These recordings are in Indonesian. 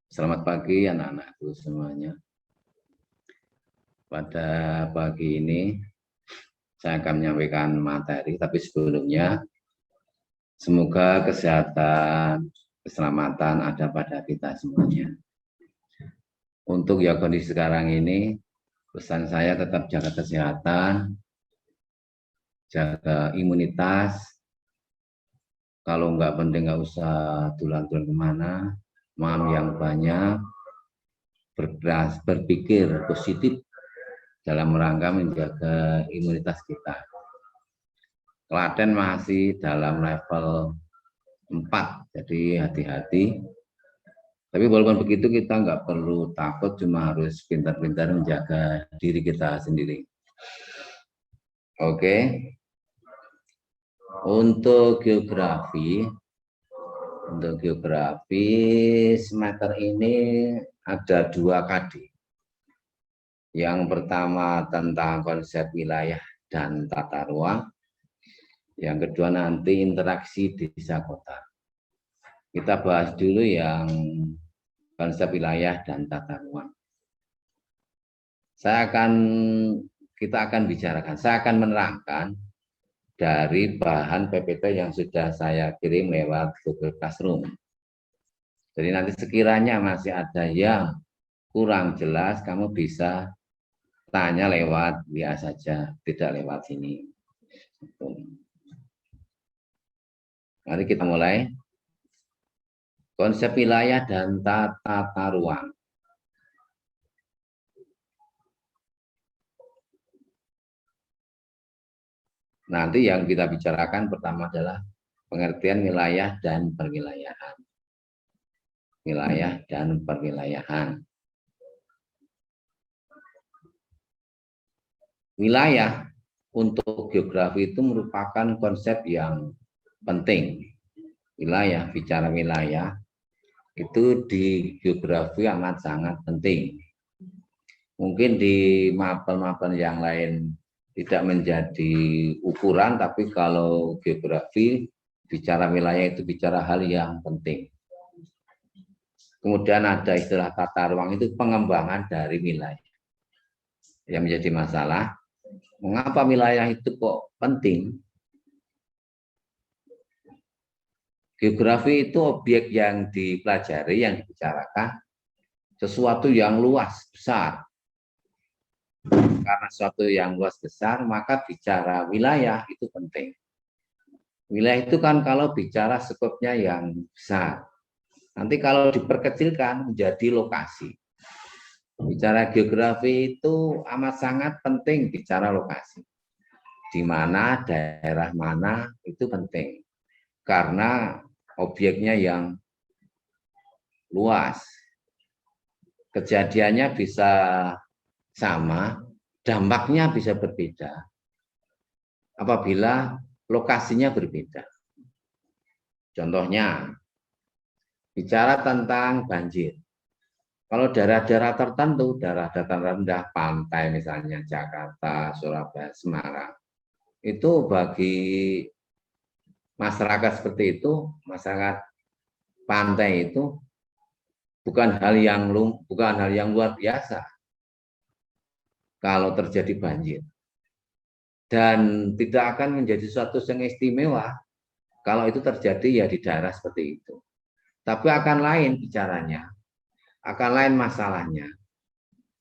Selamat pagi anak-anakku semuanya. Pada pagi ini saya akan menyampaikan materi, tapi sebelumnya semoga kesehatan, keselamatan ada pada kita semuanya. Untuk ya kondisi sekarang ini, pesan saya tetap jaga kesehatan, jaga imunitas. Kalau nggak penting nggak usah tulang-tulang kemana, makan yang banyak, berpikir positif dalam rangka menjaga imunitas kita. Klaten masih dalam level 4, jadi hati-hati. Tapi walaupun begitu kita nggak perlu takut, cuma harus pintar-pintar menjaga diri kita sendiri. Oke. Untuk geografi semester ini ada 2 KD. Yang pertama tentang konsep wilayah dan tata ruang. Yang kedua nanti interaksi desa kota. Kita bahas dulu yang konsep wilayah dan tata ruang. Saya akan menerangkan dari bahan PPT yang sudah saya kirim lewat Google Classroom. Jadi nanti sekiranya masih ada yang kurang jelas, kamu bisa tanya lewat WA saja, tidak lewat sini. Mari kita mulai. Konsep wilayah dan tata ruang. Nanti yang kita bicarakan pertama adalah pengertian wilayah dan perwilayahan. Wilayah dan perwilayahan. Wilayah untuk geografi itu merupakan konsep yang penting. Wilayah, bicara wilayah, itu di geografi amat sangat penting. Mungkin di mapel-mapel yang lain tidak menjadi ukuran, tapi kalau geografi, bicara wilayah itu bicara hal yang penting. Kemudian ada istilah tata ruang, itu pengembangan dari wilayah. Yang menjadi masalah, mengapa wilayah itu kok penting? Geografi itu objek yang dipelajari, yang dibicarakan, sesuatu yang luas, besar. Karena sesuatu yang luas, besar, maka bicara wilayah itu penting. Wilayah itu kan kalau bicara skopnya yang besar. Nanti kalau diperkecilkan menjadi lokasi. Bicara geografi itu amat sangat penting bicara lokasi. Di mana, daerah mana, itu penting. Karena objeknya yang luas. Kejadiannya bisa sama, dampaknya bisa berbeda apabila lokasinya berbeda. Contohnya, bicara tentang banjir. Kalau daerah-daerah tertentu, daerah dataran rendah, pantai misalnya Jakarta, Surabaya, Semarang, itu bagi masyarakat seperti itu, masyarakat pantai itu bukan hal yang luar biasa kalau terjadi banjir. Dan tidak akan menjadi suatu yang istimewa kalau itu terjadi ya di daerah seperti itu. Tapi akan lain bicaranya, akan lain masalahnya.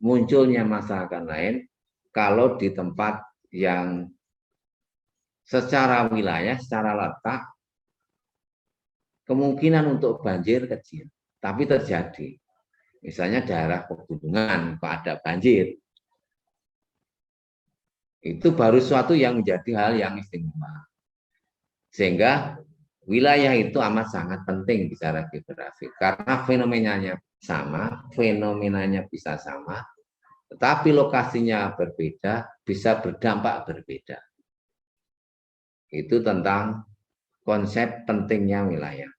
Munculnya masalah akan lain kalau di tempat yang secara wilayah, secara letak, kemungkinan untuk banjir kecil. Tapi terjadi. Misalnya daerah pegunungan, kok ada banjir. Itu baru suatu yang menjadi hal yang istimewa. Sehingga wilayah itu amat sangat penting bicara geografi. Karena fenomenanya sama, fenomenanya bisa sama, tetapi lokasinya berbeda, bisa berdampak berbeda. Itu tentang konsep pentingnya wilayah.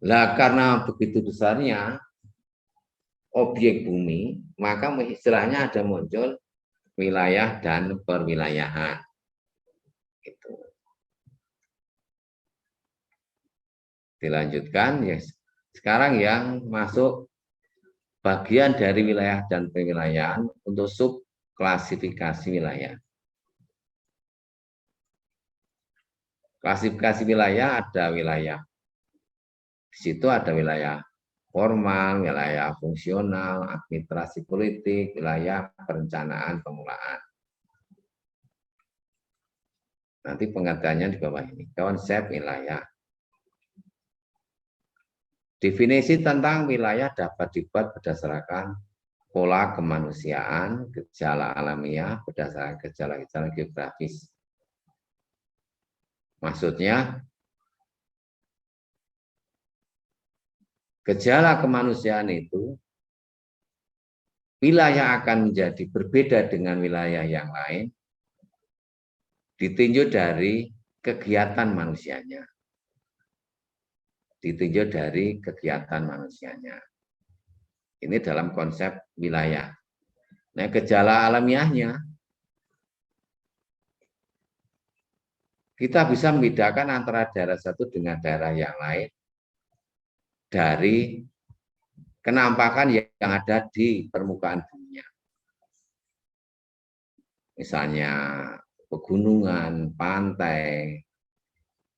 Nah, karena begitu besarnya objek bumi, maka istilahnya ada muncul wilayah dan perwilayahan. Gitu. Dilanjutkan ya. Sekarang yang masuk bagian dari wilayah dan pewilayahan untuk sub klasifikasi wilayah. Klasifikasi wilayah ada wilayah. Di situ ada wilayah formal, wilayah fungsional, administrasi politik, wilayah perencanaan pemulaan. Nanti pengertiannya di bawah ini. Konsep wilayah. Definisi tentang wilayah dapat dibuat berdasarkan pola kemanusiaan, gejala alamiah, berdasarkan gejala-gejala geografis. Maksudnya, gejala kemanusiaan itu, wilayah akan menjadi berbeda dengan wilayah yang lain, ditinjau dari kegiatan manusianya. Ditinjau dari kegiatan manusianya. Ini dalam konsep wilayah. Nah, gejala alamiahnya, kita bisa membedakan antara daerah satu dengan daerah yang lain dari kenampakan yang ada di permukaan bumi. Misalnya pegunungan, pantai,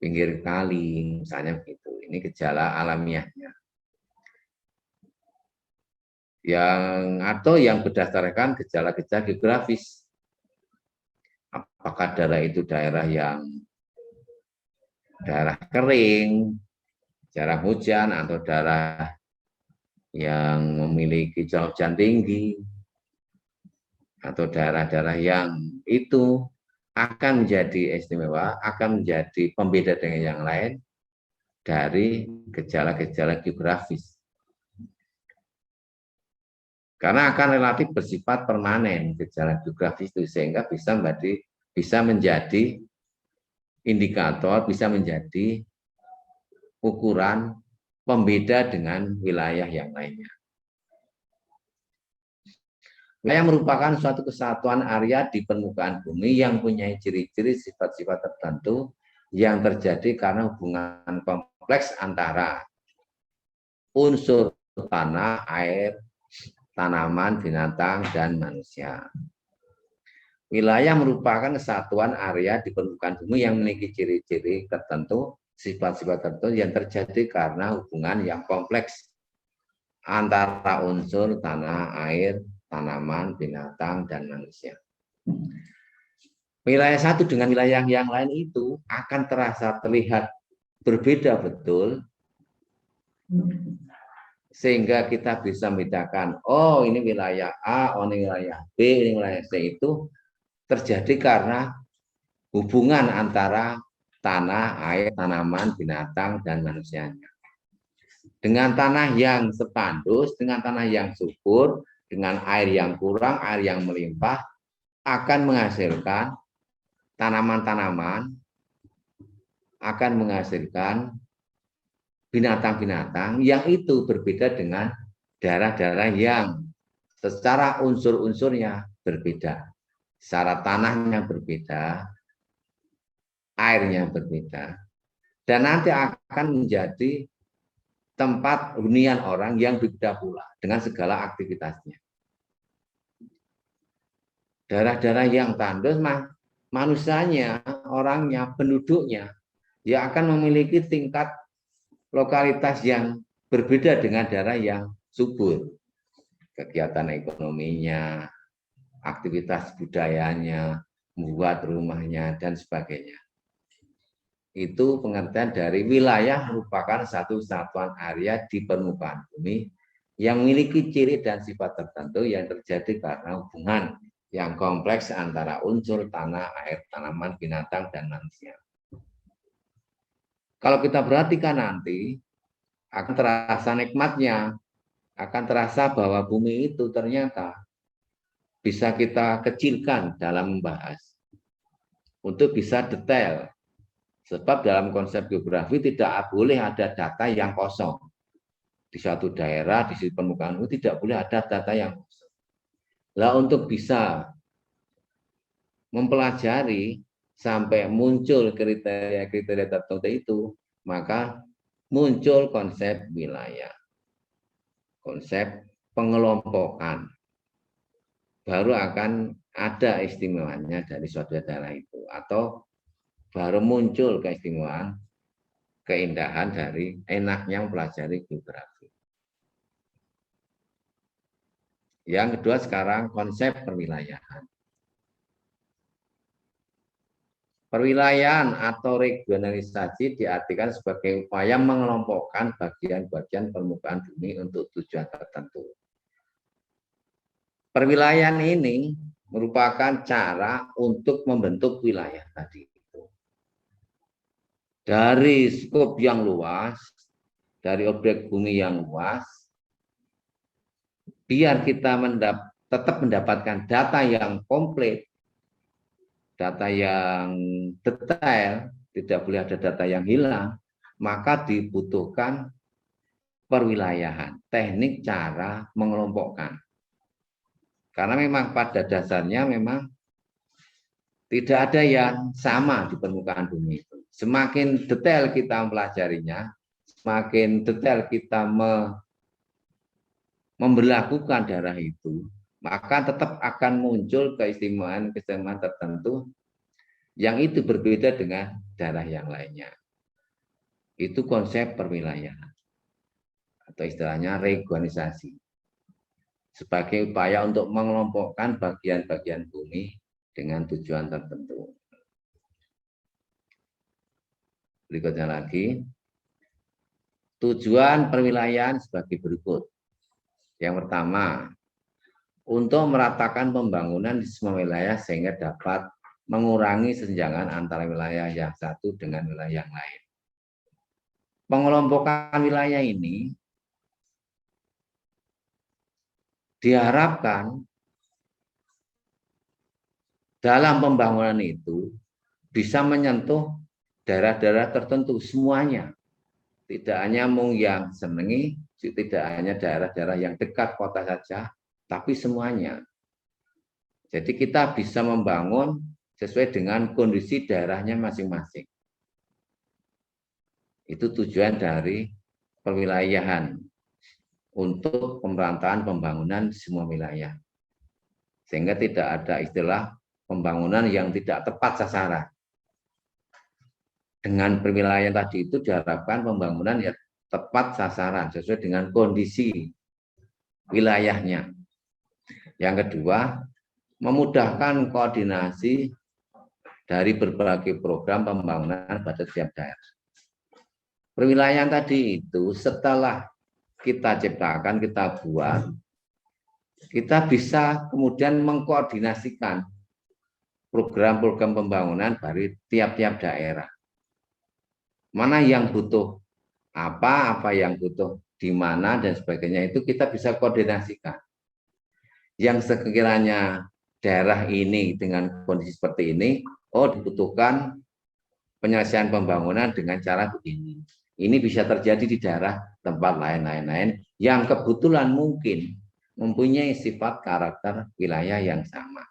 pinggir kali, misalnya begitu. Ini gejala alamiahnya. Atau yang berdasarkan gejala-gejala geografis. Apakah daerah itu daerah yang daerah kering, daerah hujan, atau daerah yang memiliki curah hujan tinggi, atau daerah-daerah yang itu akan menjadi istimewa, akan menjadi pembeda dengan yang lain dari gejala-gejala geografis. Karena akan relatif bersifat permanen gejala geografis itu, sehingga bisa menjadi indikator, bisa menjadi ukuran pembeda dengan wilayah yang lainnya. Wilayah merupakan suatu kesatuan area di permukaan bumi yang punya ciri-ciri sifat-sifat tertentu yang terjadi karena hubungan kompleks antara unsur tanah, air, tanaman, binatang, dan manusia. Wilayah merupakan kesatuan area di permukaan bumi yang memiliki ciri-ciri tertentu, sifat-sifat tertentu yang terjadi karena hubungan yang kompleks antara unsur tanah, air, tanaman, binatang, dan manusia. Wilayah satu dengan wilayah yang lain itu akan terlihat berbeda betul, sehingga kita bisa membedakan, oh ini wilayah A, oh ini wilayah B, ini wilayah C, itu terjadi karena hubungan antara tanah, air, tanaman, binatang, dan manusianya. Dengan tanah yang sepandus, dengan tanah yang subur, dengan air yang kurang, air yang melimpah, akan menghasilkan tanaman-tanaman, akan menghasilkan binatang-binatang yang itu berbeda dengan daerah-daerah yang secara unsur-unsurnya berbeda. Secara tanahnya berbeda, airnya berbeda, dan nanti akan menjadi tempat hunian orang yang berbeda pula dengan segala aktivitasnya. Daerah-daerah yang tandus, manusianya, orangnya, penduduknya, ya akan memiliki tingkat lokalitas yang berbeda dengan daerah yang subur. Kegiatan ekonominya, aktivitas budayanya, membuat rumahnya, dan sebagainya. Itu pengertian dari wilayah merupakan satu satuan area di permukaan bumi yang memiliki ciri dan sifat tertentu yang terjadi karena hubungan yang kompleks antara unsur tanah, air, tanaman, binatang, dan manusia. Kalau kita perhatikan nanti, akan terasa nikmatnya, akan terasa bahwa bumi itu ternyata bisa kita kecilkan dalam membahas, untuk bisa detail. Sebab dalam konsep geografi tidak boleh ada data yang kosong. Di suatu daerah, di sisi permukaan bumi tidak boleh ada data yang kosong. Nah, untuk bisa mempelajari sampai muncul kriteria-kriteria tertentu itu, maka muncul konsep wilayah, konsep pengelompokan. Baru akan ada istimewanya dari suatu daerah itu, atau baru muncul keistimewaan, keindahan dari enaknya mempelajari geografi. Yang kedua sekarang konsep perwilayahan. Perwilayahan atau regionalisasi diartikan sebagai upaya mengelompokkan bagian-bagian permukaan bumi untuk tujuan tertentu. Perwilayahan ini merupakan cara untuk membentuk wilayah tadi itu. Dari skop yang luas, dari objek bumi yang luas, biar kita tetap mendapatkan data yang komplit, data yang detail, tidak boleh ada data yang hilang, maka dibutuhkan perwilayahan, teknik cara mengelompokkan. Karena memang pada dasarnya memang tidak ada yang sama di permukaan bumi itu. Semakin detail kita mempelajarinya, semakin detail kita memberlakukan daerah itu, maka tetap akan muncul keistimewaan-keistimewaan tertentu yang itu berbeda dengan daerah yang lainnya. Itu konsep perwilayahan atau istilahnya regionalisasi sebagai upaya untuk mengelompokkan bagian-bagian bumi dengan tujuan tertentu. Berikutnya lagi, tujuan perwilayahan sebagai berikut. Yang pertama, untuk meratakan pembangunan di semua wilayah sehingga dapat mengurangi kesenjangan antara wilayah yang satu dengan wilayah yang lain. Pengelompokan wilayah ini diharapkan dalam pembangunan itu bisa menyentuh daerah-daerah tertentu semuanya. Tidak hanya mung yang senengi, tidak hanya daerah-daerah yang dekat kota saja, tapi semuanya. Jadi kita bisa membangun sesuai dengan kondisi daerahnya masing-masing. Itu tujuan dari perwilayahan untuk pemerataan pembangunan di semua wilayah. Sehingga tidak ada istilah pembangunan yang tidak tepat sasaran. Dengan perwilayahan tadi itu diharapkan pembangunan yang tepat sasaran sesuai dengan kondisi wilayahnya. Yang kedua, memudahkan koordinasi dari berbagai program pembangunan pada setiap daerah. Perwilayahan tadi itu setelah kita ciptakan, kita buat, kita bisa kemudian mengkoordinasikan program-program pembangunan dari tiap-tiap daerah. Mana yang butuh apa yang butuh di mana dan sebagainya itu kita bisa koordinasikan. Yang sekiranya daerah ini dengan kondisi seperti ini, oh dibutuhkan penyelesaian pembangunan dengan cara begini. Ini bisa terjadi di daerah tempat lain-lain yang kebetulan mungkin mempunyai sifat karakter wilayah yang sama.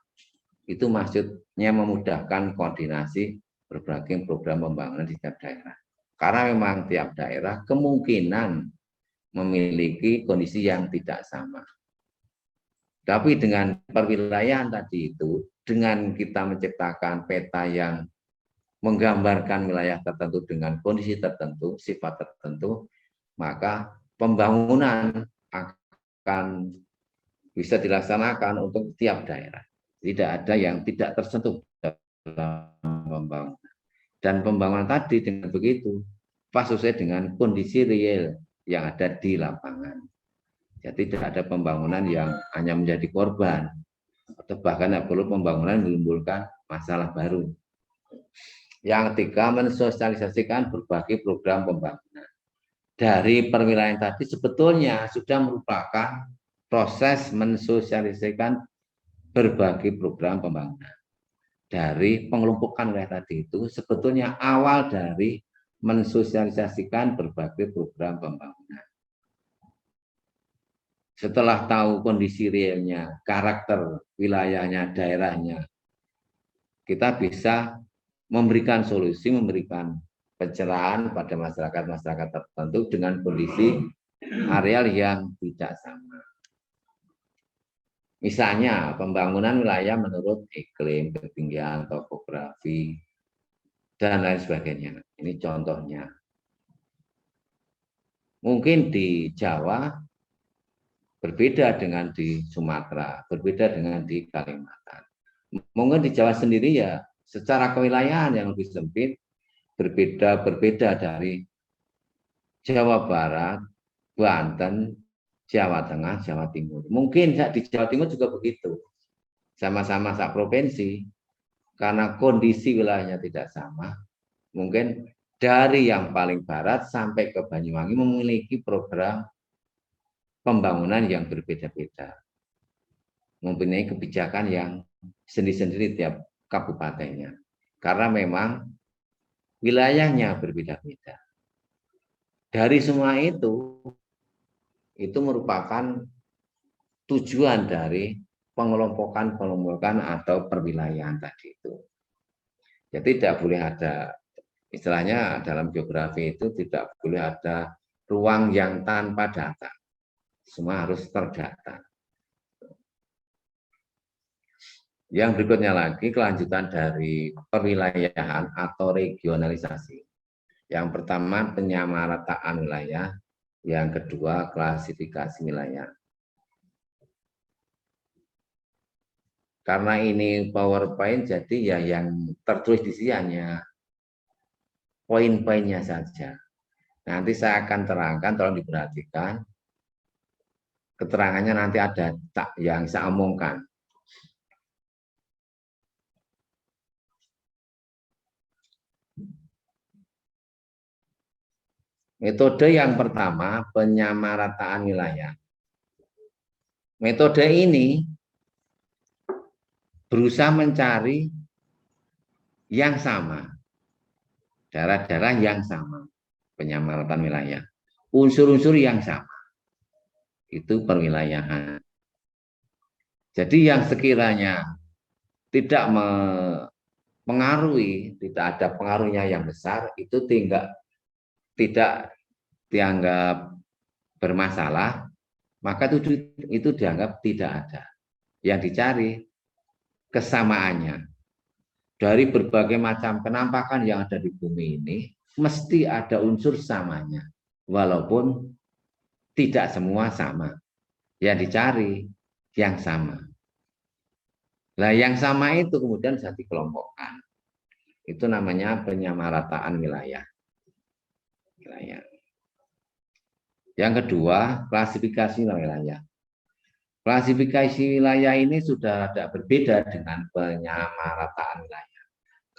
Itu maksudnya memudahkan koordinasi berbagai program pembangunan di setiap daerah. Karena memang tiap daerah kemungkinan memiliki kondisi yang tidak sama. Tapi dengan perwilayahan tadi itu, dengan kita menciptakan peta yang menggambarkan wilayah tertentu dengan kondisi tertentu, sifat tertentu, maka pembangunan akan bisa dilaksanakan untuk tiap daerah. Tidak ada yang tidak tersentuh dalam pembangunan. Dan pembangunan tadi dengan begitu, pas sesuai dengan kondisi real yang ada di lapangan. Jadi tidak ada pembangunan yang hanya menjadi korban, atau bahkan perlu pembangunan menimbulkan masalah baru. Yang ketiga, mensosialisasikan berbagai program pembangunan. Dari perwilayahan tadi sebetulnya sudah merupakan proses mensosialisasikan berbagai program pembangunan. Dari pengelompokan wilayah tadi itu sebetulnya awal dari mensosialisasikan berbagai program pembangunan. Setelah tahu kondisi realnya, karakter wilayahnya, daerahnya, kita bisa memberikan solusi, memberikan pencerahan pada masyarakat-masyarakat tertentu dengan kondisi areal yang tidak sama. Misalnya pembangunan wilayah menurut iklim, ketinggian, topografi, dan lain sebagainya. Ini contohnya. Mungkin di Jawa berbeda dengan di Sumatera, berbeda dengan di Kalimantan. Mungkin di Jawa sendiri ya secara kewilayahan yang lebih sempit, berbeda dari Jawa Barat, Banten, Jawa Tengah, Jawa Timur. Mungkin di Jawa Timur juga begitu. Sama-sama sak provinsi, karena kondisi wilayahnya tidak sama, mungkin dari yang paling barat sampai ke Banyuwangi memiliki program pembangunan yang berbeda-beda, mempunyai kebijakan yang sendiri-sendiri tiap kabupatennya, karena memang wilayahnya berbeda-beda. Dari semua itu merupakan tujuan dari pengelompokan atau perwilayahan tadi itu. Jadi tidak boleh ada, istilahnya dalam geografi itu tidak boleh ada ruang yang tanpa data. Semua harus terdata. Yang berikutnya lagi kelanjutan dari perwilayahan atau regionalisasi. Yang pertama penyamarataan wilayah, yang kedua klasifikasi wilayah. Karena ini PowerPoint, jadi ya yang tertulis di sini hanya poin-poinnya saja. Nanti saya akan terangkan, tolong diperhatikan. Keterangannya nanti ada yang saya omongkan. Metode yang pertama, penyamarataan wilayah. Metode ini berusaha mencari yang sama, daerah-daerah yang sama, penyamarataan wilayah, unsur-unsur yang sama, itu perwilayahan. Jadi yang sekiranya tidak mempengaruhi, tidak ada pengaruhnya yang besar, itu tidak dianggap bermasalah, maka itu dianggap tidak ada. Yang dicari kesamaannya. Dari berbagai macam penampakan yang ada di bumi ini, mesti ada unsur samanya. Walaupun tidak semua sama. Yang dicari yang sama. Nah, yang sama itu kemudian bisa dikelompokkan. Itu namanya penyamarataan wilayah. Yang kedua, klasifikasi wilayah. Klasifikasi wilayah ini sudah tidak berbeda dengan penyamarataan wilayah.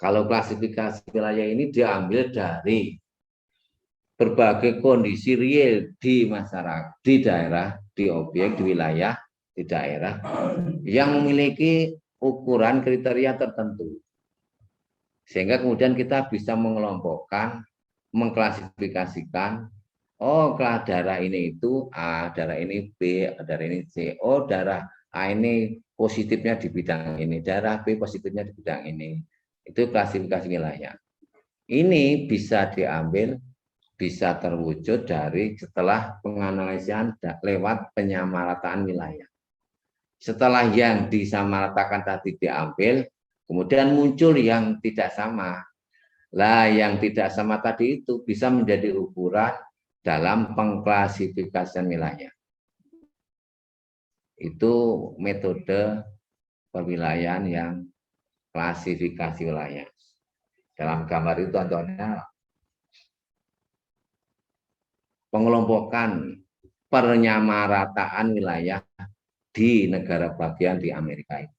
Kalau klasifikasi wilayah ini diambil dari berbagai kondisi real di masyarakat, di daerah, di objek, di wilayah, di daerah yang memiliki ukuran kriteria tertentu. Sehingga kemudian kita bisa mengelompokkan, mengklasifikasikan, oh darah ini itu A, darah ini B, darah ini C, oh darah A ini positifnya di bidang ini, darah B positifnya di bidang ini. Itu klasifikasi wilayah. Ini bisa diambil, bisa terwujud dari setelah penganalisian lewat penyamarataan wilayah. Setelah yang disamaratakan tadi diambil, kemudian muncul yang tidak sama. Lah, yang tidak sama tadi itu bisa menjadi ukuran dalam pengklasifikasian wilayah. Itu metode perwilayahan yang klasifikasi wilayah. Dalam gambar itu contohnya pengelompokan penyamarataan wilayah di negara bagian di Amerika itu.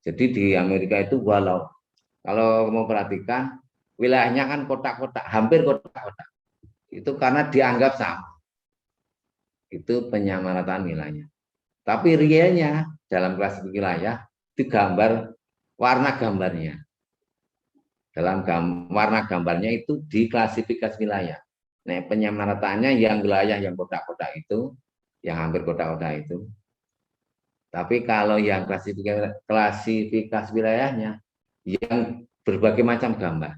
Jadi di Amerika itu kalau mau perhatikan wilayahnya kan kotak-kotak, hampir kotak-kotak. Itu karena dianggap sama. Itu penyamarataan wilayah. Tapi realnya dalam klasifikasi wilayah itu gambar warna gambarnya. Dalam warna gambarnya itu diklasifikasi wilayah. Nah, penyamarataannya yang wilayah yang kotak-kotak itu, yang hampir kotak-kotak itu. Tapi kalau yang klasifikasi wilayahnya yang berbagai macam gambar.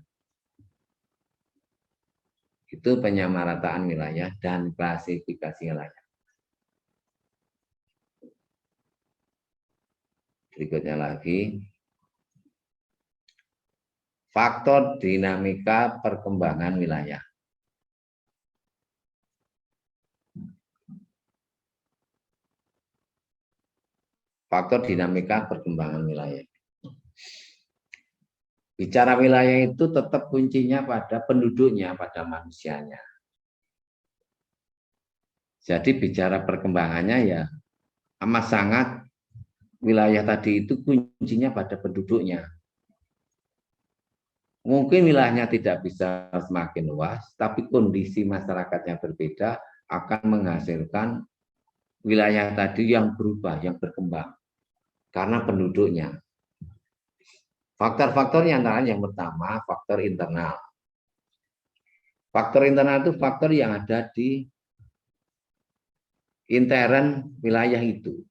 Itu penyamarataan wilayah dan klasifikasi wilayah. Berikutnya lagi, faktor dinamika perkembangan wilayah. Faktor dinamika perkembangan wilayah. Bicara wilayah itu tetap kuncinya pada penduduknya, pada manusianya. Jadi bicara perkembangannya ya amat sangat wilayah tadi itu kuncinya pada penduduknya. Mungkin wilayahnya tidak bisa semakin luas, tapi kondisi masyarakatnya berbeda akan menghasilkan wilayah tadi yang berubah, yang berkembang. Karena penduduknya. Faktor-faktornya antara yang pertama, faktor internal. Faktor internal itu faktor yang ada di intern wilayah itu.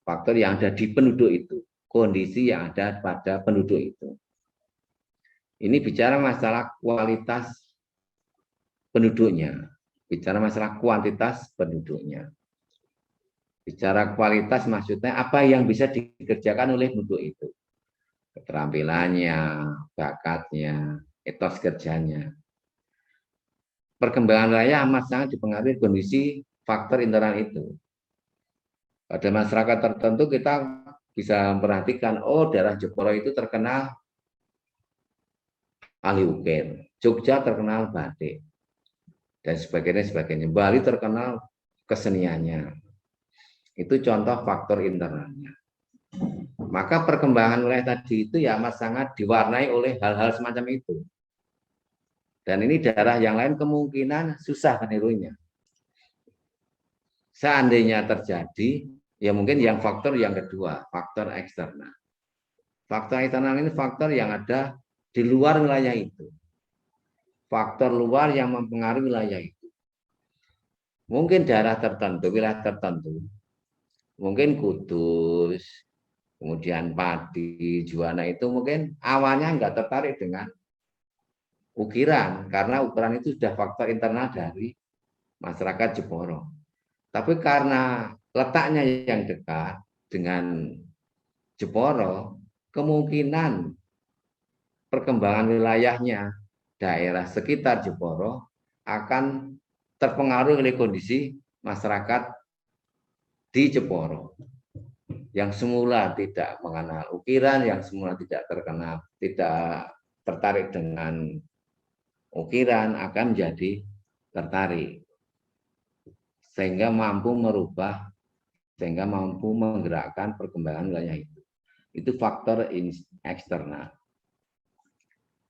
Faktor yang ada di penduduk itu. Kondisi yang ada pada penduduk itu. Ini bicara masalah kualitas penduduknya. Bicara masalah kuantitas penduduknya. Bicara kualitas maksudnya apa yang bisa dikerjakan oleh penduduk itu. Keterampilannya, bakatnya, etos kerjanya. Perkembangan wilayah amat sangat dipengaruhi kondisi faktor internal itu. Pada masyarakat tertentu kita bisa memperhatikan, oh daerah Jepara itu terkenal ahli ukir, Jogja terkenal batik, dan sebagainya. Bali terkenal keseniannya. Itu contoh faktor internalnya. Maka perkembangan wilayah tadi itu ya amat sangat diwarnai oleh hal-hal semacam itu. Dan ini daerah yang lain kemungkinan susah menirunya. Seandainya terjadi, ya mungkin yang faktor yang kedua, faktor eksternal. Faktor eksternal ini faktor yang ada di luar wilayah itu. Faktor luar yang mempengaruhi wilayah itu. Mungkin daerah tertentu, wilayah tertentu, mungkin Kudus, kemudian Pati, Juwana itu mungkin awalnya nggak tertarik dengan ukiran, karena ukiran itu sudah faktor internal dari masyarakat Jepara. Tapi karena letaknya yang dekat dengan Jepara, kemungkinan perkembangan wilayahnya daerah sekitar Jepara akan terpengaruh oleh kondisi masyarakat di Jepara yang semula tidak mengenal ukiran, yang semula tidak terkenal, tidak tertarik dengan ukiran akan menjadi tertarik sehingga mampu merubah, sehingga mampu menggerakkan perkembangan wilayah itu. Itu faktor eksternal.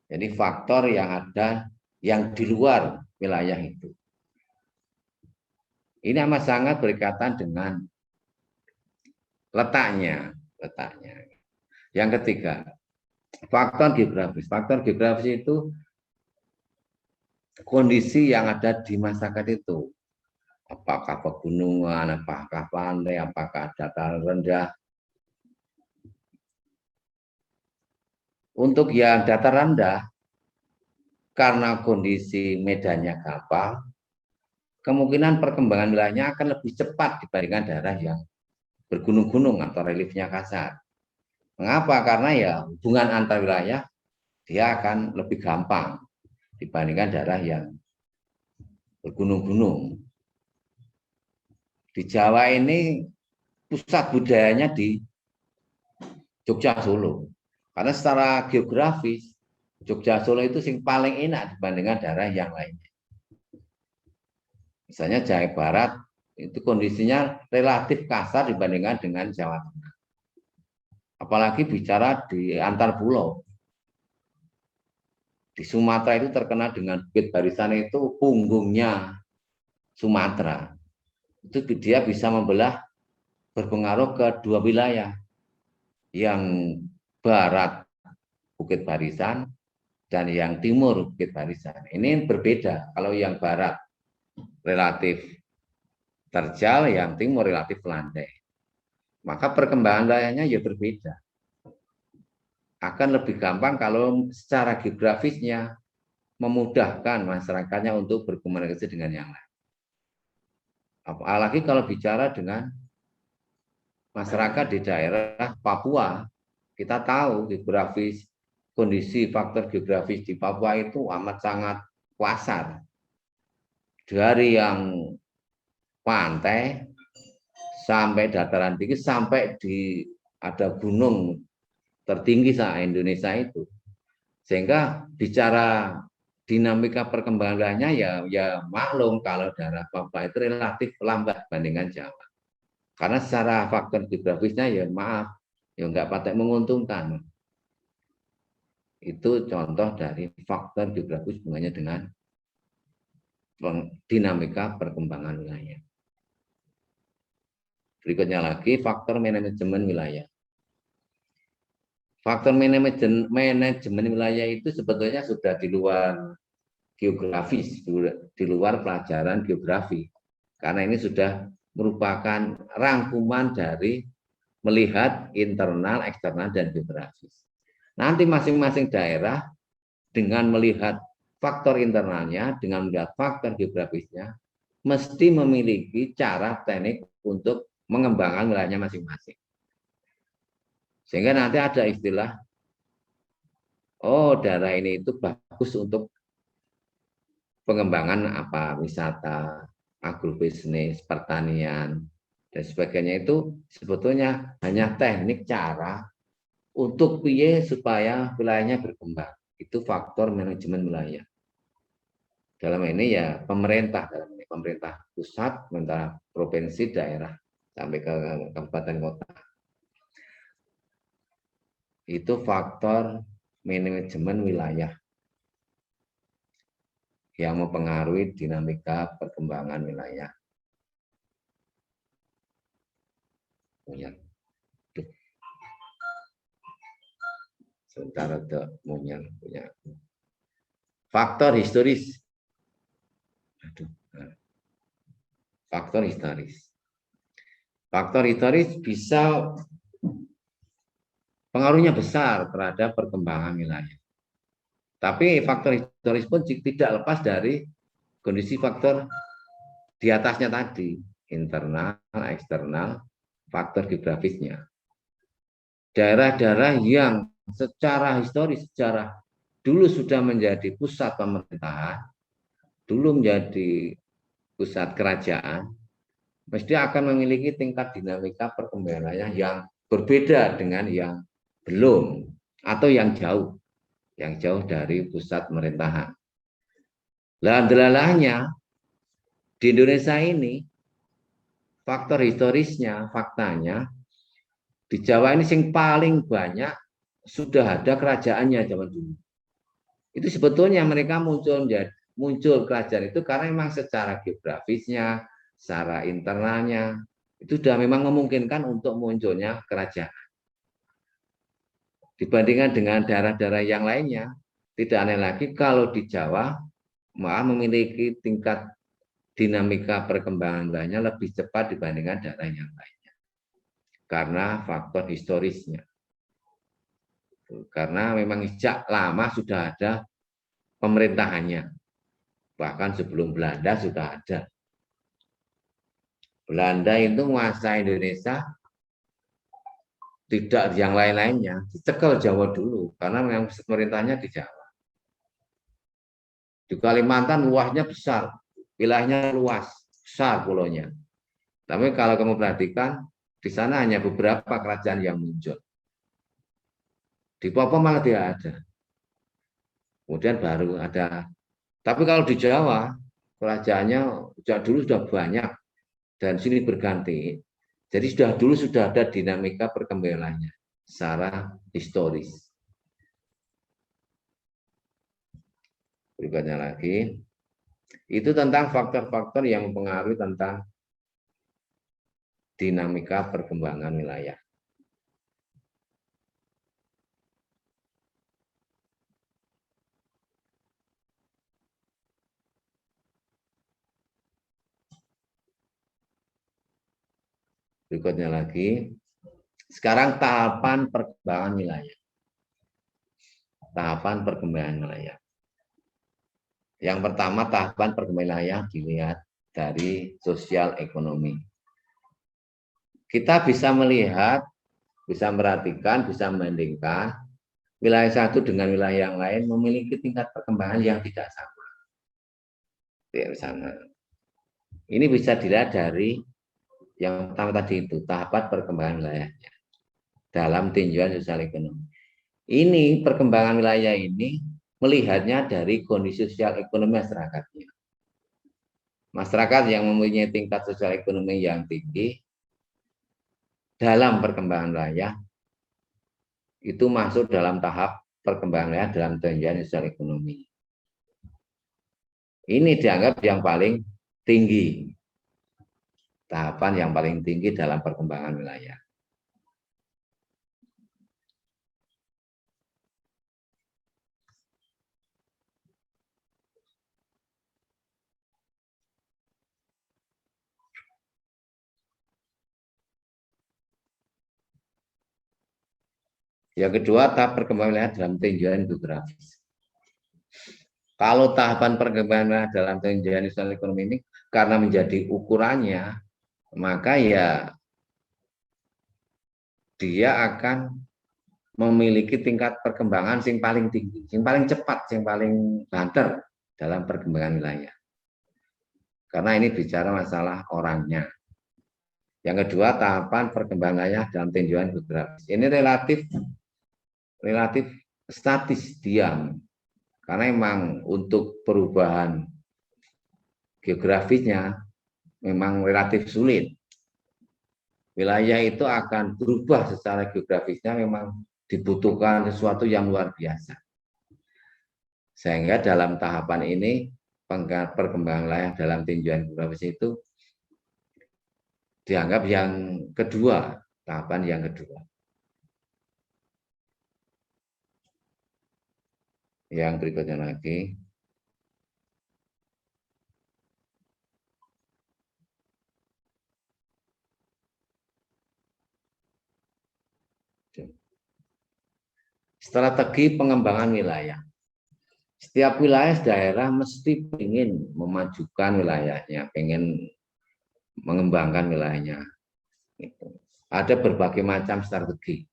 Jadi faktor yang ada yang di luar wilayah itu. Ini amat sangat berkaitan dengan letaknya. Yang ketiga, faktor geografis. Faktor geografis itu kondisi yang ada di masyarakat itu. Apakah pegunungan, apakah pantai, apakah dataran rendah. Untuk yang dataran rendah, karena kondisi medannya gampang, kemungkinan perkembangan wilayahnya akan lebih cepat dibandingkan daerah yang bergunung-gunung atau reliefnya kasar. Mengapa? Karena ya hubungan antar wilayah dia akan lebih gampang dibandingkan daerah yang bergunung-gunung. Di Jawa ini pusat budayanya di Jogja Solo. Karena secara geografis Jogja Solo itu yang paling enak dibandingkan daerah yang lainnya. Misalnya Jawa Barat itu kondisinya relatif kasar dibandingkan dengan Jawa Tengah. Apalagi bicara di antar pulau. Di Sumatera itu terkenal dengan Bukit Barisan itu punggungnya Sumatera. Itu dia bisa membelah berpengaruh ke dua wilayah. Yang barat Bukit Barisan dan yang timur Bukit Barisan. Ini berbeda. Kalau yang barat relatif terjal, yang timur relatif landai. Maka perkembangan wilayahnya ya berbeda. Akan lebih gampang kalau secara geografisnya memudahkan masyarakatnya untuk berkomunikasi dengan yang lain. Apalagi kalau bicara dengan masyarakat di daerah Papua, kita tahu geografis, kondisi faktor geografis di Papua itu amat sangat kasar. Dari yang pantai sampai dataran tinggi sampai di ada gunung tertinggi se Indonesia itu. Sehingga bicara dinamika perkembangannya ya maklum kalau daerah Papua itu relatif lambat bandingkan Jawa. Karena secara faktor geografisnya ya maaf, ya nggak patek menguntungkan. Itu contoh dari faktor geografis hubungannya dengan dinamika perkembangan wilayah. Berikutnya lagi faktor manajemen wilayah. Faktor manajemen wilayah itu sebetulnya sudah di luar geografis, di luar pelajaran geografi. Karena ini sudah merupakan rangkuman dari melihat internal, eksternal, dan geografis. Nanti masing-masing daerah dengan melihat faktor internalnya, dengan melihat faktor geografisnya, mesti memiliki cara teknik untuk mengembangkan wilayahnya masing-masing. Sehingga nanti ada istilah, oh daerah ini itu bagus untuk pengembangan apa, wisata, agrobisnis, pertanian, dan sebagainya. Itu sebetulnya hanya teknik cara untuk piye supaya wilayahnya berkembang. Itu faktor manajemen wilayah. Dalam ini ya pemerintah, dalam ini pemerintah pusat, pemerintah provinsi, daerah, sampai ke kabupaten kota. Itu faktor manajemen wilayah yang mempengaruhi dinamika perkembangan wilayah. Sebentar ada munyal punya. Faktor historis. Faktor historis. Faktor historis bisa pengaruhnya besar terhadap perkembangan wilayah. Tapi faktor historis pun tidak lepas dari kondisi faktor di atasnya tadi, internal, eksternal, faktor geografisnya. Daerah-daerah yang secara historis, secara dulu sudah menjadi pusat pemerintahan, dulu menjadi pusat kerajaan, mesti akan memiliki tingkat dinamika perkembangan yang berbeda dengan yang belum atau yang jauh dari pusat pemerintahan. Delalahnya di Indonesia ini faktor historisnya, faktanya di Jawa ini yang paling banyak sudah ada kerajaannya zaman dulu. Itu sebetulnya mereka muncul kerajaan itu karena memang secara geografisnya, secara internalnya itu sudah memang memungkinkan untuk munculnya kerajaan. Dibandingkan dengan daerah-daerah yang lainnya, tidak aneh lagi kalau di Jawa malah memiliki tingkat dinamika perkembangan wilayahnya lebih cepat dibandingkan daerah yang lainnya. Karena faktor historisnya. Karena memang sejak lama sudah ada pemerintahannya. Bahkan sebelum Belanda sudah ada. Belanda itu menguasai Indonesia tidak yang lain-lainnya, dicekel Jawa dulu karena memang pemerintahnya di Jawa. Di Kalimantan luasnya besar, wilayahnya luas, besar pulaunya. Tapi kalau kamu perhatikan, di sana hanya beberapa kerajaan yang muncul. Di Papua malah tidak ada. Kemudian baru ada. Tapi kalau di Jawa, kerajaannya sejak dulu sudah banyak dan sini berganti. Jadi sudah ada dinamika perkembangannya secara historis. Berikutnya lagi, itu tentang faktor-faktor yang mempengaruhi tentang dinamika perkembangan wilayah. Berikutnya lagi, sekarang tahapan perkembangan wilayah. Tahapan perkembangan wilayah. Yang pertama, tahapan perkembangan wilayah dilihat dari sosial ekonomi. Kita bisa melihat, bisa merhatikan, bisa membandingkan wilayah satu dengan wilayah yang lain memiliki tingkat perkembangan yang tidak sama. Ini bisa dilihat dari yang pertama tadi itu, tahapan perkembangan wilayahnya dalam tinjauan sosial ekonomi. Ini perkembangan wilayah ini melihatnya dari kondisi sosial ekonomi masyarakatnya. Masyarakat yang mempunyai tingkat sosial ekonomi yang tinggi dalam perkembangan wilayah itu masuk dalam tahap perkembangan wilayah dalam tinjauan sosial ekonomi. Ini dianggap yang paling tinggi, tahapan yang paling tinggi dalam perkembangan wilayah. Yang kedua, tahap perkembangan wilayah dalam tinjauan geografis. Kalau tahapan perkembangan wilayah dalam tinjauan sosial ekonomi ini karena menjadi ukurannya, maka ya dia akan memiliki tingkat perkembangan yang paling tinggi, yang paling cepat, yang paling banter dalam perkembangan wilayah. Karena ini bicara masalah orangnya. Yang kedua, tahapan perkembangan wilayah dalam tinjauan geografis. Ini relatif statis, diam. Karena memang untuk perubahan geografisnya memang relatif sulit. Wilayah itu akan berubah secara geografisnya, memang dibutuhkan sesuatu yang luar biasa. Sehingga dalam tahapan ini perkembangan wilayah dalam tinjauan geografis itu dianggap yang kedua, tahapan yang kedua. Yang berikutnya lagi. Strategi pengembangan wilayah. Setiap wilayah daerah mesti ingin memajukan wilayahnya, ingin mengembangkan wilayahnya. Ada berbagai macam strategi.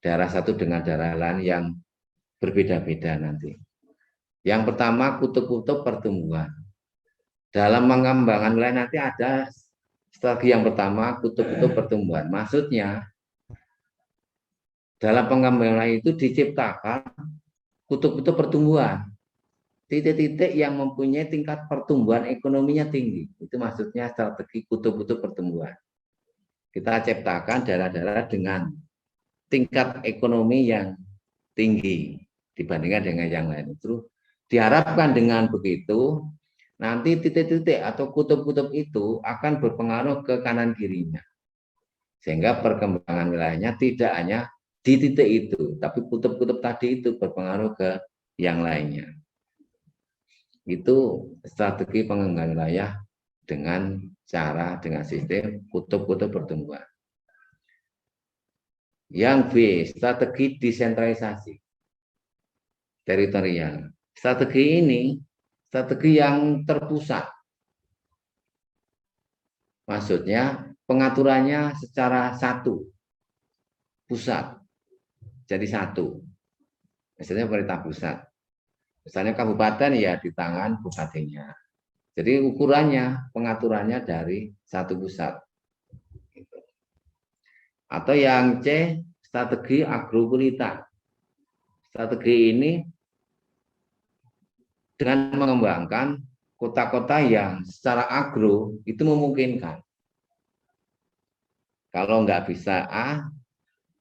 Daerah satu dengan daerah lain yang berbeda-beda nanti. Yang pertama, kutub-kutub pertumbuhan. Dalam mengembangkan wilayah nanti ada strategi yang pertama, kutub-kutub pertumbuhan. Maksudnya, dalam pengembangan itu diciptakan kutub-kutub pertumbuhan, titik-titik yang mempunyai tingkat pertumbuhan ekonominya tinggi. Itu maksudnya strategi kutub-kutub pertumbuhan. Kita ciptakan daerah-daerah dengan tingkat ekonomi yang tinggi dibandingkan dengan yang lain. Itu diharapkan dengan begitu, nanti titik-titik atau kutub-kutub itu akan berpengaruh ke kanan kirinya. Sehingga perkembangan wilayahnya tidak hanya di titik itu, tapi kutub-kutub tadi itu berpengaruh ke yang lainnya. Itu strategi pengembangan wilayah dengan sistem kutub-kutub pertumbuhan. Yang B, strategi desentralisasi teritorial. Strategi ini strategi yang terpusat. Maksudnya pengaturannya secara satu, pusat, jadi satu. Misalnya pemerintah pusat. Misalnya kabupaten ya di tangan bupatinya. Jadi ukurannya, pengaturannya dari satu pusat. Atau yang C, strategi agropolitan. Strategi ini dengan mengembangkan kota-kota yang secara agro itu memungkinkan. Kalau nggak bisa A,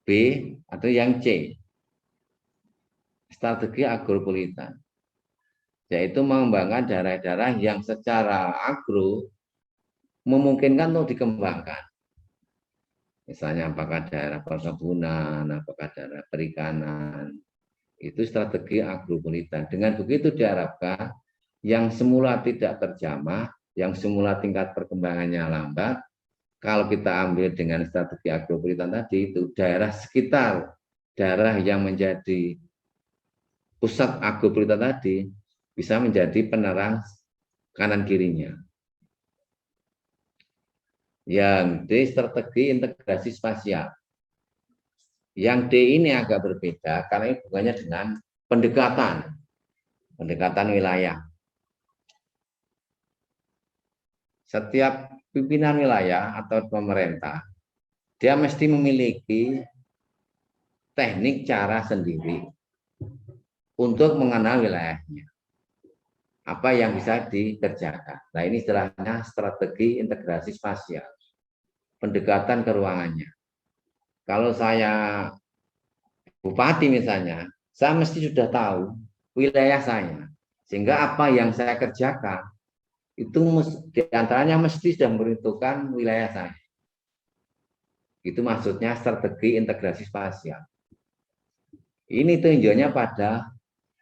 B, atau yang C. Strategi agropolitan. Yaitu mengembangkan daerah-daerah yang secara agro memungkinkan untuk dikembangkan. Misalnya apakah daerah perkebunan, apakah daerah perikanan, itu strategi agropolitan. Dengan begitu diharapkan yang semula tidak terjamah, yang semula tingkat perkembangannya lambat, kalau kita ambil dengan strategi agropolitan tadi, itu daerah sekitar daerah yang menjadi pusat agropolitan tadi, bisa menjadi penerang kanan kirinya. Yang D, strategi integrasi spasial. Yang D ini agak berbeda karena ini hubungannya dengan pendekatan wilayah. Setiap pimpinan wilayah atau pemerintah, dia mesti memiliki teknik cara sendiri untuk mengenal wilayahnya. Apa yang bisa dikerjakan. Nah, ini istilahnya strategi integrasi spasial. Pendekatan ke ruangannya. Kalau saya bupati misalnya, saya mesti sudah tahu wilayah saya. Sehingga apa yang saya kerjakan, itu diantaranya mesti sudah membentukkan wilayah saya. Itu maksudnya strategi integrasi spasial. Ini tunjuknya pada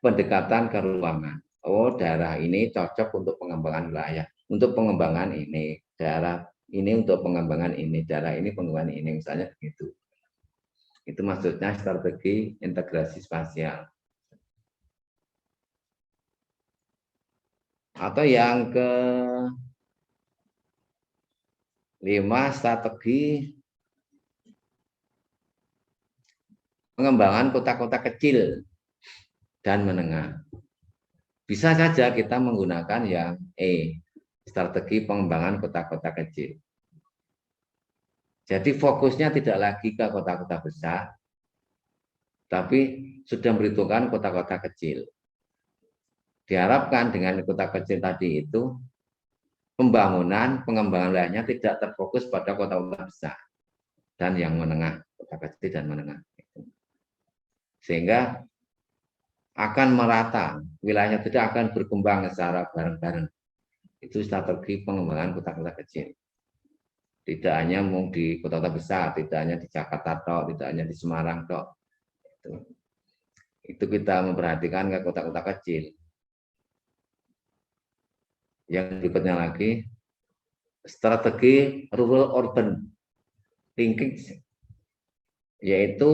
pendekatan ke ruangan. Oh, daerah ini cocok untuk pengembangan wilayah. Untuk pengembangan ini, daerah ini untuk pengembangan ini, daerah ini pengembangan ini, misalnya begitu. Itu maksudnya strategi integrasi spasial. Atau yang ke-5, strategi pengembangan kota-kota kecil dan menengah. Bisa saja kita menggunakan yang E, strategi pengembangan kota-kota kecil. Jadi fokusnya tidak lagi ke kota-kota besar, tapi sudah memperhitungkan kota-kota kecil. Diharapkan dengan kota kecil tadi itu, pengembangan wilayahnya tidak terfokus pada kota-kota besar dan yang menengah, kota kecil dan menengah. Sehingga akan merata, wilayahnya tidak akan berkembang secara bareng-bareng. Itu strategi pengembangan kota-kota kecil. Tidak hanya di kota-kota besar, tidak hanya di Jakarta tok, tidak hanya di Semarang tok. Itu kita memperhatikan ke kota-kota kecil. Yang berikutnya lagi, strategi rural urban linkage, yaitu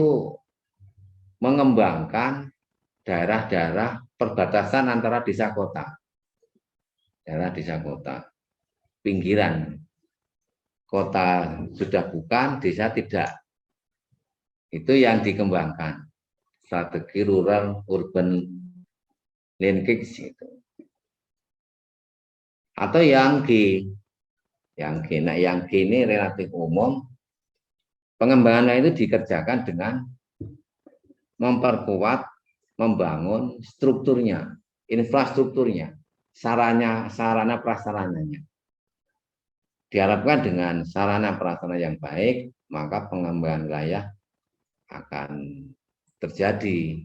mengembangkan daerah-daerah perbatasan antara desa kota. Daerah desa kota, pinggiran. Kota sudah bukan, desa tidak. Itu yang dikembangkan. Strategi rural urban linkage itu. Atau yang G. Nah, yang G ini relatif umum. Pengembangannya itu dikerjakan dengan memperkuat, membangun strukturnya, infrastrukturnya, sarana prasarananya. Diharapkan dengan sarana prasarana yang baik, maka pengembangan wilayah akan terjadi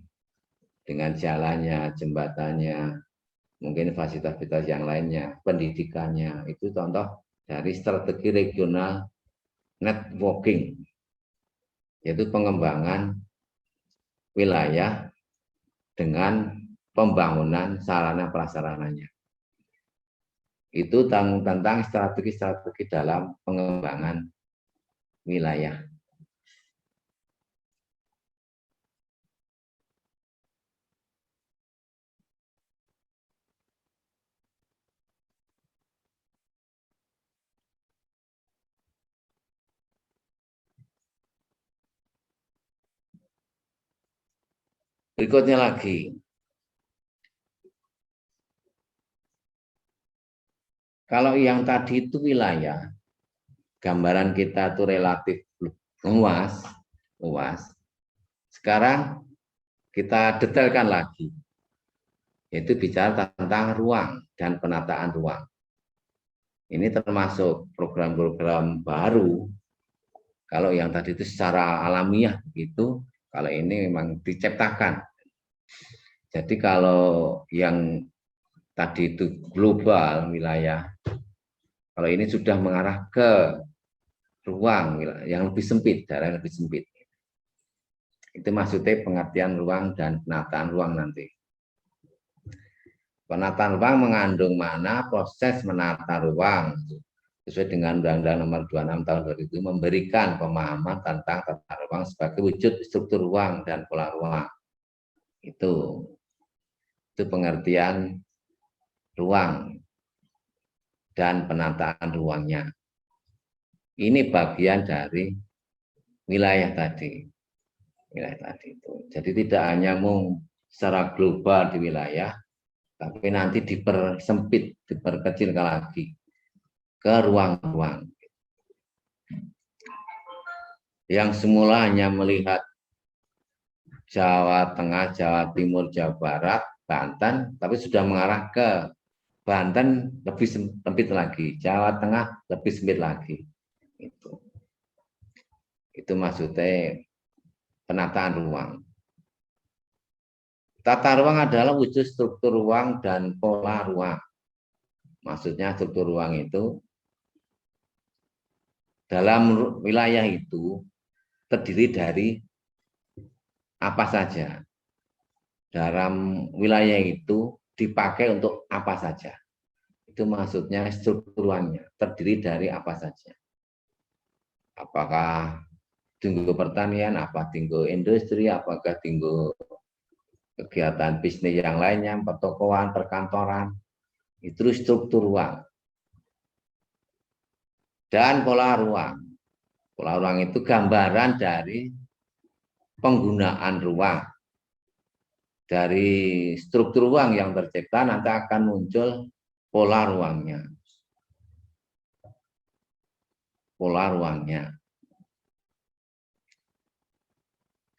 dengan jalannya, jembatannya, mungkin fasilitas-fasilitas yang lainnya, pendidikannya. Itu contoh dari strategi regional networking, yaitu pengembangan wilayah dengan pembangunan sarana prasarananya. Itu tentang strategi-strategi dalam pengembangan wilayah. Berikutnya lagi, kalau yang tadi itu wilayah, gambaran kita itu relatif luas. Sekarang kita detailkan lagi, yaitu bicara tentang ruang dan penataan ruang. Ini termasuk program-program baru. Kalau yang tadi itu secara alamiah begitu, kalau ini memang diciptakan. Jadi kalau yang tadi itu global wilayah, kalau ini sudah mengarah ke ruang yang lebih sempit, daerah yang lebih sempit. Itu maksudnya pengertian ruang dan penataan ruang nanti. Penataan ruang mengandung mana proses menata ruang sesuai dengan Undang-Undang Nomor 26 Tahun 2000 memberikan pemahaman tentang tata ruang sebagai wujud struktur ruang dan pola ruang. Itu pengertian ruang dan penataan ruangnya. Ini bagian dari wilayah tadi. Wilayah tadi itu. Jadi tidak hanya secara global di wilayah, tapi nanti dipersempit, diperkecil lagi ke ruang-ruang. Yang semula hanya melihat Jawa Tengah, Jawa Timur, Jawa Barat, Banten, tapi sudah mengarah ke Banten lebih sempit lagi, Jawa Tengah lebih sempit lagi. Itu maksudnya penataan ruang. Tata ruang adalah wujud struktur ruang dan pola ruang. Maksudnya struktur ruang itu dalam wilayah itu terdiri dari apa saja. Dalam wilayah itu dipakai untuk apa saja. Itu maksudnya struktur ruangnya terdiri dari apa saja. Apakah tinggal pertanian, apa tinggal industri, apakah tinggal kegiatan bisnis yang lainnya, pertokoan, perkantoran, itu struktur ruang. Dan pola ruang. Pola ruang itu gambaran dari penggunaan ruang. Dari struktur ruang yang tercipta nanti akan muncul pola ruangnya. Pola ruangnya.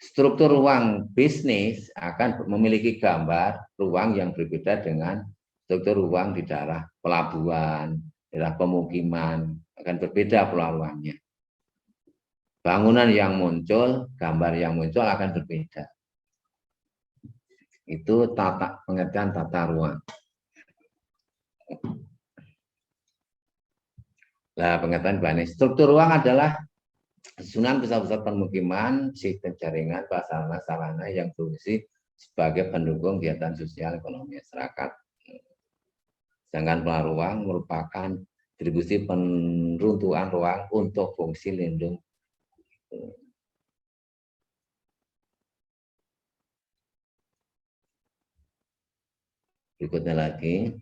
Struktur ruang bisnis akan memiliki gambar ruang yang berbeda dengan struktur ruang di daerah pelabuhan, daerah pemukiman, akan berbeda pola ruangnya. Bangunan yang muncul, gambar yang muncul akan berbeda. Itu pengertian tata ruang. Nah, pengertian bahan struktur ruang adalah susunan pusat-pusat permukiman, sistem jaringan, prasarana sarana yang berfungsi sebagai pendukung kegiatan sosial ekonomi masyarakat. Sedangkan pola ruang merupakan distribusi peruntukan ruang untuk fungsi lindung. Berikutnya lagi,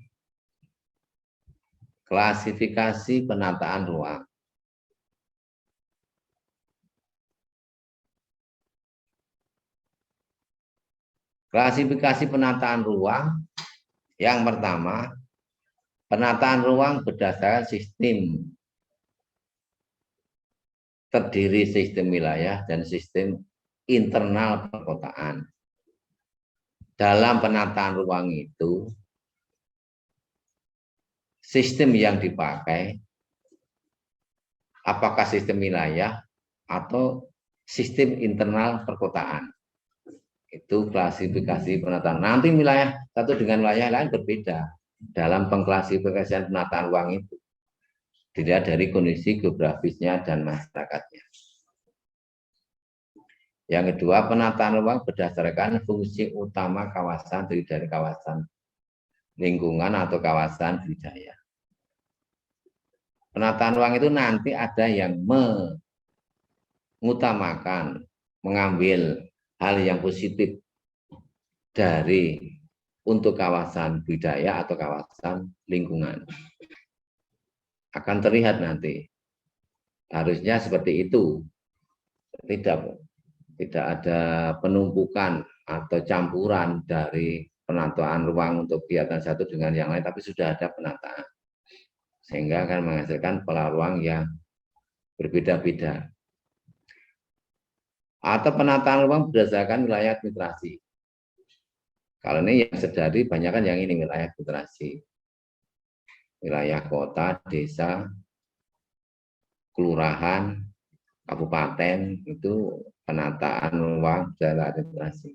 klasifikasi penataan ruang. Klasifikasi penataan ruang yang pertama, penataan ruang berdasarkan sistem terdiri sistem wilayah dan sistem internal perkotaan. Dalam penataan ruang itu, sistem yang dipakai apakah sistem wilayah atau sistem internal perkotaan. Itu klasifikasi penataan. Nanti wilayah satu dengan wilayah lain berbeda dalam pengklasifikasian penataan ruang itu. Dilihat dari kondisi geografisnya dan masyarakatnya. Yang kedua, penataan ruang berdasarkan fungsi utama kawasan dari kawasan lingkungan atau kawasan budaya. Penataan ruang itu nanti ada yang mengutamakan, mengambil hal yang positif dari untuk kawasan budaya atau kawasan lingkungan. Akan terlihat nanti. Harusnya seperti itu. Tidak ada penumpukan atau campuran dari penataan ruang untuk kegiatan satu dengan yang lain, tapi sudah ada penataan. Sehingga akan menghasilkan pola ruang yang berbeda-beda. Atau penataan ruang berdasarkan wilayah administrasi. Kalau ini yang sedari banyak kan yang ini wilayah administrasi. Wilayah kota, desa, kelurahan, kabupaten, itu penataan ruang secara administrasi.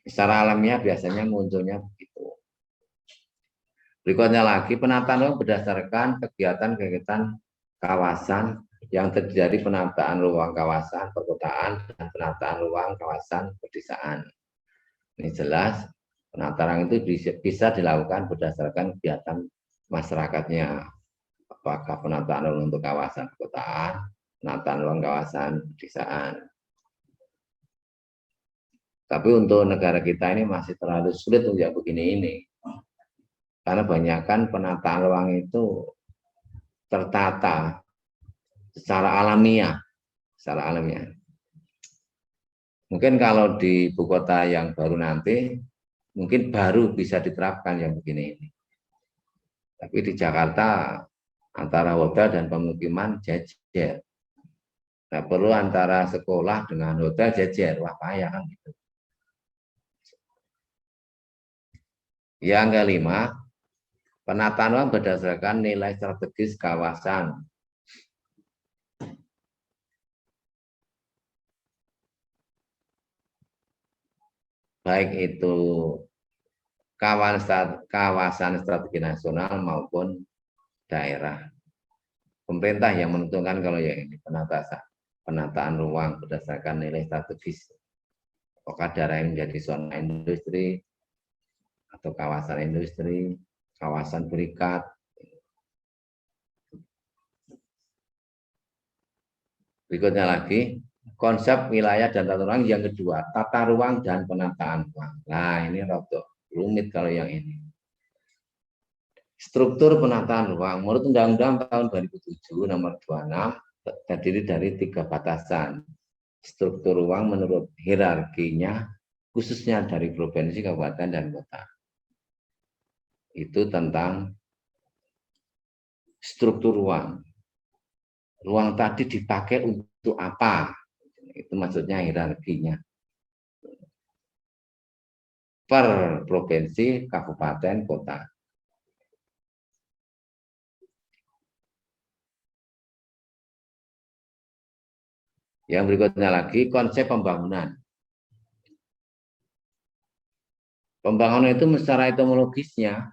Secara alamiah biasanya munculnya begitu. Berikutnya lagi, penataan ruang berdasarkan kegiatan-kegiatan kawasan yang terjadi penataan ruang kawasan perkotaan dan penataan ruang kawasan pedesaan. Ini jelas, penataan itu bisa dilakukan berdasarkan kegiatan masyarakatnya. Apakah penataan ruang untuk kawasan perkotaan, penataan ruang kawasan pedesaan. Tapi untuk negara kita ini masih terlalu sulit untuk begini ini. Karena banyakkan penataan ruang itu tertata secara alamiah, Mungkin kalau di ibu kota yang baru nanti, mungkin baru bisa diterapkan yang begini ini. Tapi di Jakarta antara hotel dan pemukiman jejer. Nah, perlu antara sekolah dengan hotel jejer, wah payah kan gitu. Yang kelima, penataan ruang berdasarkan nilai strategis kawasan. Baik itu kawasan strategi nasional maupun daerah. Pemerintah yang menentukan kalau yang ini penataan ruang berdasarkan nilai strategis. Apakah daerah yang menjadi zona industri atau kawasan industri, kawasan berikat. Berikutnya lagi, konsep wilayah dan tata ruang yang kedua, tata ruang dan penataan ruang. Nah, ini rotok rumit kalau yang ini. Struktur penataan ruang menurut Undang-Undang tahun 2007 nomor 26 terdiri dari 3 batasan. Struktur ruang menurut hierarkinya khususnya dari provinsi, kabupaten, dan kota. Itu tentang struktur ruang. Ruang tadi dipakai untuk apa? Itu maksudnya hierarkinya. Per provinsi, kabupaten, kota. Yang berikutnya lagi, konsep pembangunan. Pembangunan itu secara etimologisnya,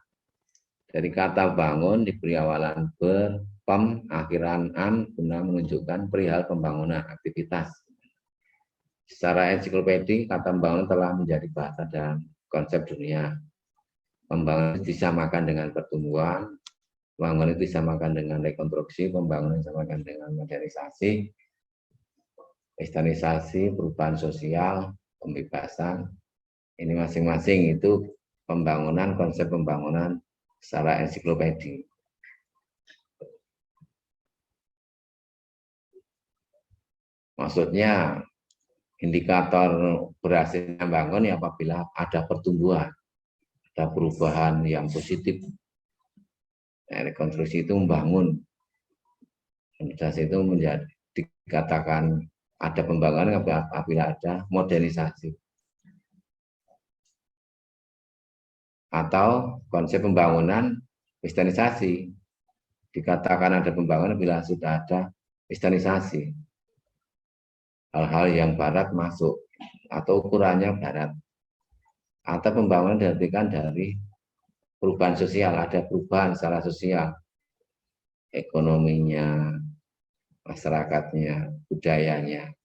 dari kata bangun diberi awalan ber, pem, akhiran an, guna menunjukkan perihal pembangunan aktivitas. Secara ensiklopedik, kata pembangunan telah menjadi bahasa dan konsep dunia. Pembangunan disamakan dengan pertumbuhan, pembangunan itu disamakan dengan rekonstruksi, pembangunan disamakan dengan modernisasi, istanisasi, perubahan sosial, pembebasan. Ini masing-masing itu pembangunan, konsep pembangunan secara ensiklopedik. Maksudnya indikator berhasilnya bangun ya apabila ada pertumbuhan, ada perubahan yang positif. Nah, rekonstruksi itu membangun, modernisasi itu menjadi dikatakan ada pembangunan apabila ada modernisasi. Atau konsep pembangunan istanisasi, dikatakan ada pembangunan bila sudah ada istanisasi. Hal-hal yang barat masuk atau ukurannya barat. Atau pembangunan diartikan dari perubahan sosial, ada perubahan secara sosial, ekonominya, masyarakatnya, budayanya.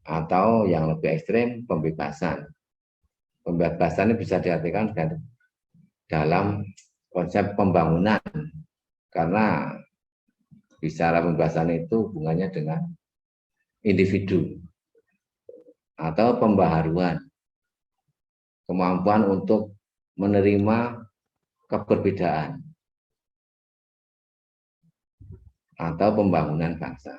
Atau yang lebih ekstrim, pembebasan. Pembebasan ini bisa diartikan dalam konsep pembangunan, karena bicara pembebasan itu hubungannya dengan individu, atau pembaharuan, kemampuan untuk menerima keberbedaan, atau pembangunan bangsa.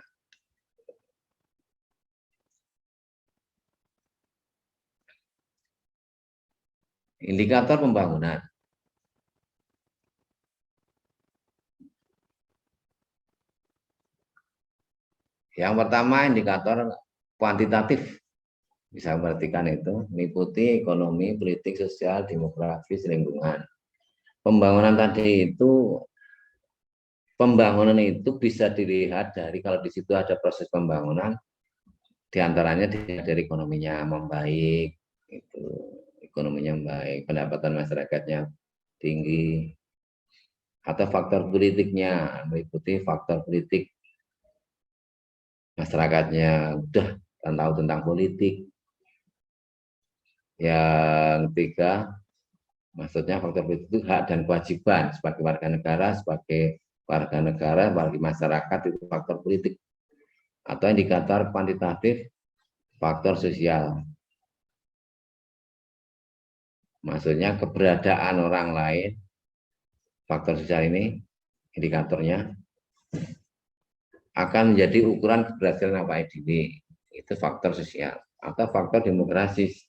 Indikator pembangunan. Yang pertama indikator kuantitatif. Bisa memperhatikan itu, meliputi ekonomi, politik, sosial, demografis, lingkungan. Pembangunan tadi itu, pembangunan itu bisa dilihat dari kalau di situ ada proses pembangunan, diantaranya dari ekonominya membaik, itu ekonominya baik, pendapatan masyarakatnya tinggi, atau faktor politiknya, meliputi faktor politik masyarakatnya udah tahu tentang politik. Yang ketiga, maksudnya faktor politik itu hak dan kewajiban sebagai warga negara, bagi masyarakat itu faktor politik. Atau indikator kuantitatif, faktor sosial. Maksudnya keberadaan orang lain, faktor sosial ini, indikatornya, akan menjadi ukuran keberhasilan awake dhewe. Itu faktor sosial. Atau faktor demografis.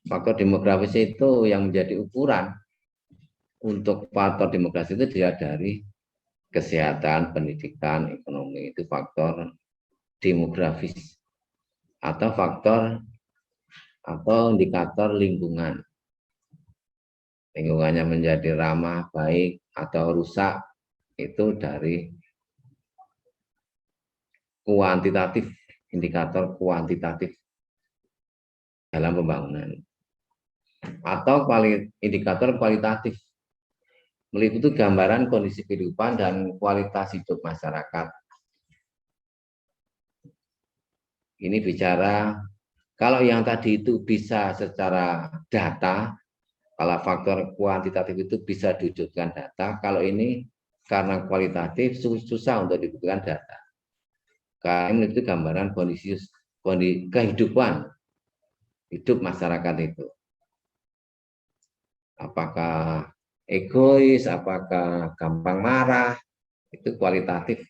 Faktor demografis itu yang menjadi ukuran untuk faktor demografis itu dilihat dari kesehatan, pendidikan, ekonomi. Itu faktor demografis. Atau faktor atau indikator lingkungan. Lingkungannya menjadi ramah, baik, atau rusak, itu dari kuantitatif, indikator kuantitatif dalam pembangunan. Atau indikator kualitatif, meliputi gambaran kondisi kehidupan dan kualitas hidup masyarakat. Ini bicara, kalau yang tadi itu bisa secara data, kalau faktor kuantitatif itu bisa diwujudkan data, kalau ini karena kualitatif susah untuk dibuktikan data. Karena itu gambaran kondisi kehidupan hidup masyarakat itu. Apakah egois, apakah gampang marah, itu kualitatif.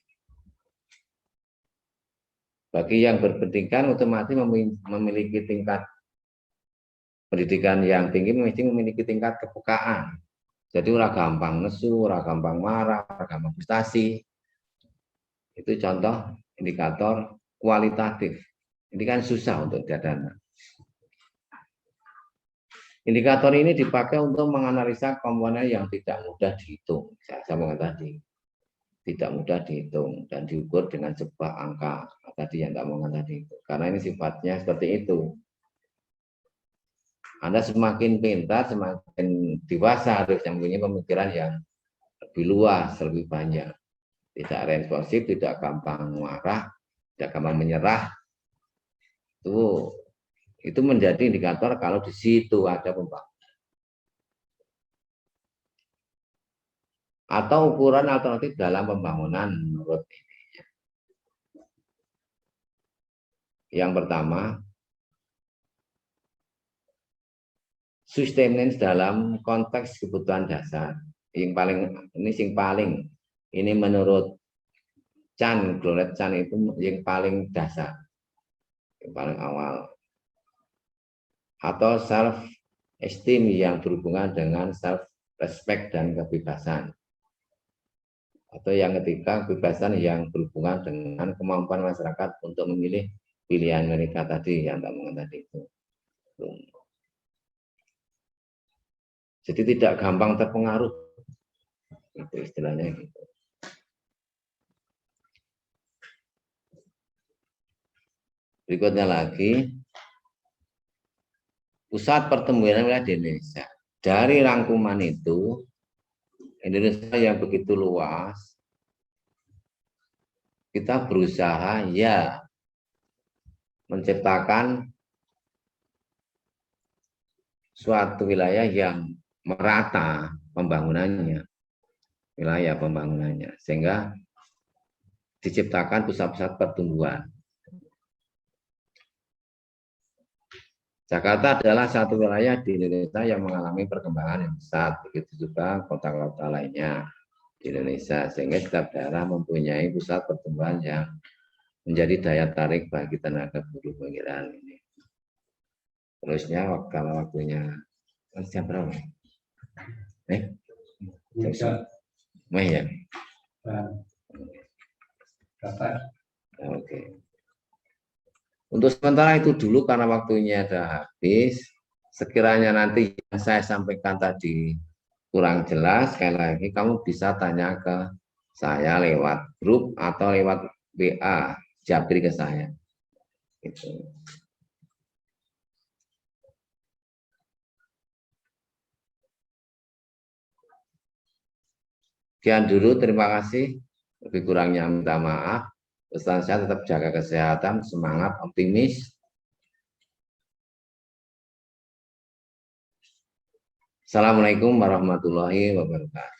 Bagi yang berpendidikan otomatis memiliki tingkat pendidikan yang tinggi, mesti memiliki tingkat kepekaan. Jadi ora gampang nesu, ora gampang marah, ora gampang frustasi. Itu contoh indikator kualitatif. Ini kan susah untuk diadana. Indikator ini dipakai untuk menganalisa komponen yang tidak mudah dihitung. Saya sampaikan tadi, tidak mudah dihitung dan diukur dengan sebuah angka. Tadi yang tak ngomong tadi itu. Karena ini sifatnya seperti itu. Anda semakin pintar, semakin dewasa harus yang punya pemikiran yang lebih luas, lebih banyak. Tidak responsif, tidak gampang marah, tidak gampang menyerah. Itu menjadi indikator kalau di situ ada pembangunan. Atau ukuran alternatif dalam pembangunan menurut ini. Yang pertama, sustenance dalam konteks kebutuhan dasar. Yang paling ini menurut Chan, Gloret Chan itu yang paling dasar, yang paling awal. Atau self esteem yang berhubungan dengan self respect dan kebebasan. Atau yang ketiga, kebebasan yang berhubungan dengan kemampuan masyarakat untuk memilih pilihan mereka tadi yang tak mengatakan tadi itu. Jadi tidak gampang terpengaruh, itu istilahnya gitu. Berikutnya lagi, pusat pertumbuhan wilayah di Indonesia. Dari rangkuman itu, Indonesia yang begitu luas, kita berusaha ya menciptakan suatu wilayah yang merata pembangunannya, wilayah pembangunannya, sehingga diciptakan pusat-pusat pertumbuhan. Jakarta adalah satu wilayah di Indonesia yang mengalami perkembangan yang besar, begitu juga kota-kota lainnya di Indonesia, sehingga setiap daerah mempunyai pusat pertumbuhan yang menjadi daya tarik bagi tenaga buruh pengiraan ini. Terusnya kalau waktunya jam berapa? Ya. Oke. Untuk sementara itu dulu karena waktunya sudah habis. Sekiranya nanti yang saya sampaikan tadi kurang jelas, sekali lagi kamu bisa tanya ke saya lewat grup atau lewat WA, japri ke saya. Gitu. Sekian dulu, terima kasih. Lebih kurangnya minta maaf. Pesan saya tetap jaga kesehatan, semangat, optimis. Assalamualaikum warahmatullahi wabarakatuh.